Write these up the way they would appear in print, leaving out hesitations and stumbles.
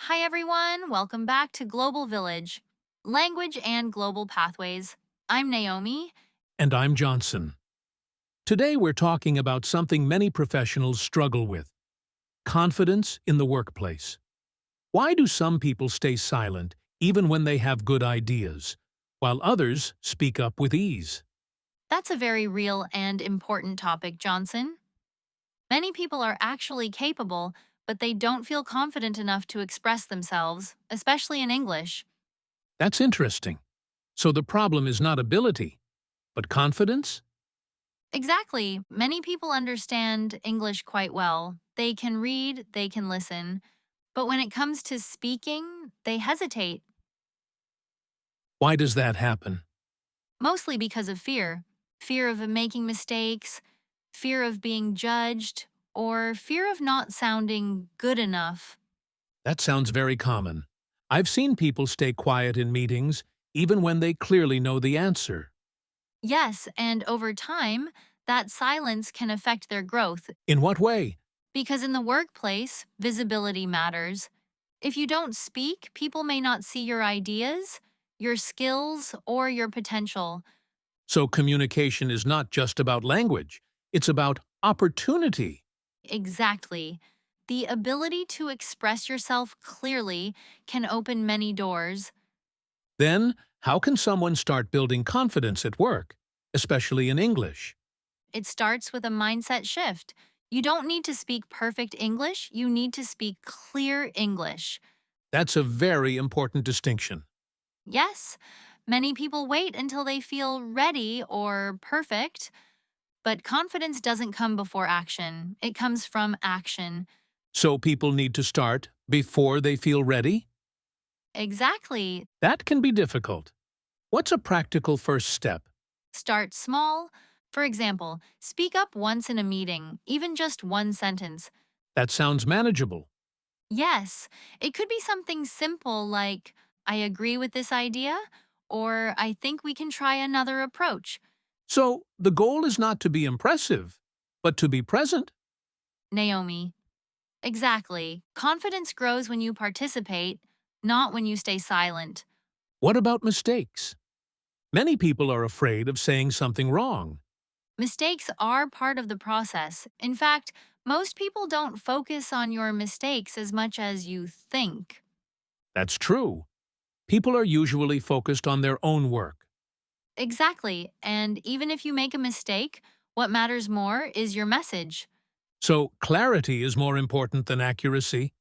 Hi, everyone. Welcome back to Global Village Language and Global Pathways. I'm Naomi. And I'm Johnson. Today we're talking about something many professionals struggle with: confidence in the workplace. Why do some people stay silent even when they have good ideas, while others speak up with ease? That's a very real and important topic, Johnson. Many people are actually capable, but they don't feel confident enough to express themselves, especially in English. That's interesting. So the problem is not ability, but confidence? Exactly. Many people understand English quite well. They can read, they can listen. But when it comes to speaking, they hesitate, Why does that happen? mostly because of fear. Fear of making mistakes, fear of being judged, or fear of not sounding good enough. That sounds very common. I've seen people stay quiet in meetings even when they clearly know the answer. Yes, and over time, that silence can affect their growth In what way? because in the workplace, visibility matters. If you don't speak, people may not see your ideas, your skills, or your potential. So communication is not just about language, it's about opportunity. Exactly. The ability to express yourself clearly can open many doors. Then, how can someone start building confidence at work, especially in English? It starts with a mindset shift. You don't need to speak perfect English, you need to speak clear English. That's a very important distinction. Yes, many people wait until they feel ready or perfect, but confidence doesn't come before action. It comes from action. So people need to start before they feel ready? Exactly. That can be difficult. What's a practical first step? Start small. For example, speak up once in a meeting, even just one sentence. That sounds manageable. Yes, it could be something simple like, I agree with this idea, or I think we can try another approach. So the goal is not to be impressive, but to be present. Naomi. Exactly. Confidence grows when you participate, not when you stay silent. What about mistakes? Many people are afraid of saying something wrong. Mistakes are part of the process. In fact, most people don't focus on your mistakes as much as you think. That's true. People are usually focused on their own work. Exactly. And even if you make a mistake, what matters more is your message. So clarity is more important than accuracy.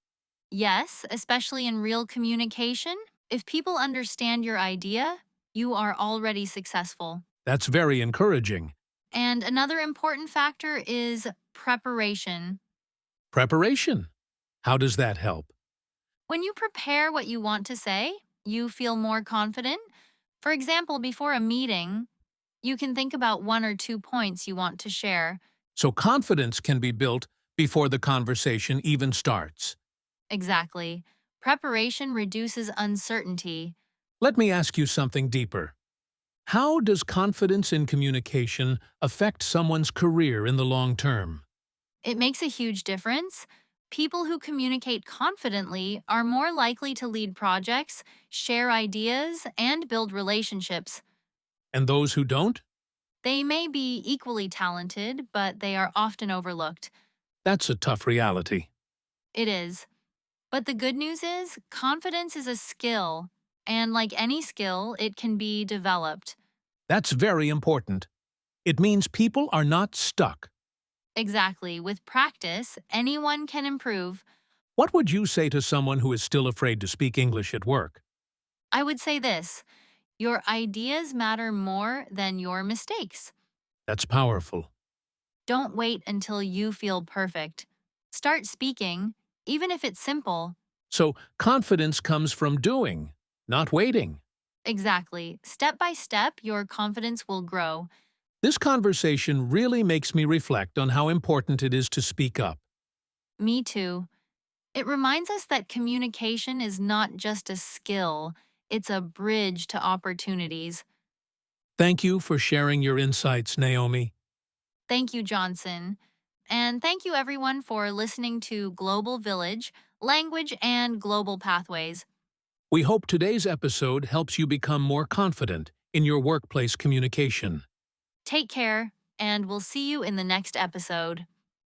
Yes, especially in real communication, if people understand your idea, you are already successful. That's very encouraging. And another important factor is preparation. Preparation. How does that help? When you prepare what you want to say, you feel more confident. For example, before a meeting, you can think about one or two points you want to share. So confidence can be built before the conversation even starts. Exactly. Preparation reduces uncertainty. Let me ask you something deeper. How does confidence in communication affect someone's career in the long term? It makes a huge difference. People who communicate confidently are more likely to lead projects, share ideas, and build relationships. And those who don't? They may be equally talented, but they are often overlooked. That's a tough reality. It is. But the good news is, confidence is a skill, and like any skill, it can be developed. That's very important. It means people are not stuck. Exactly. With practice, anyone can improve. What would you say to someone who is still afraid to speak English at work? I would say this: your ideas matter more than your mistakes. That's powerful. Don't wait until you feel perfect. Start speaking, even if it's simple. So confidence comes from doing, not waiting. Exactly. Step by step, your confidence will grow. This conversation really makes me reflect on how important it is to speak up. Me too. It reminds us that communication is not just a skill, it's a bridge to opportunities. Thank you for sharing your insights, Naomi. Thank you, Johnson. And thank you everyone for listening to Global Village, Language and Global Pathways. We hope today's episode helps you become more confident in your workplace communication. Take care, and we'll see you in the next episode.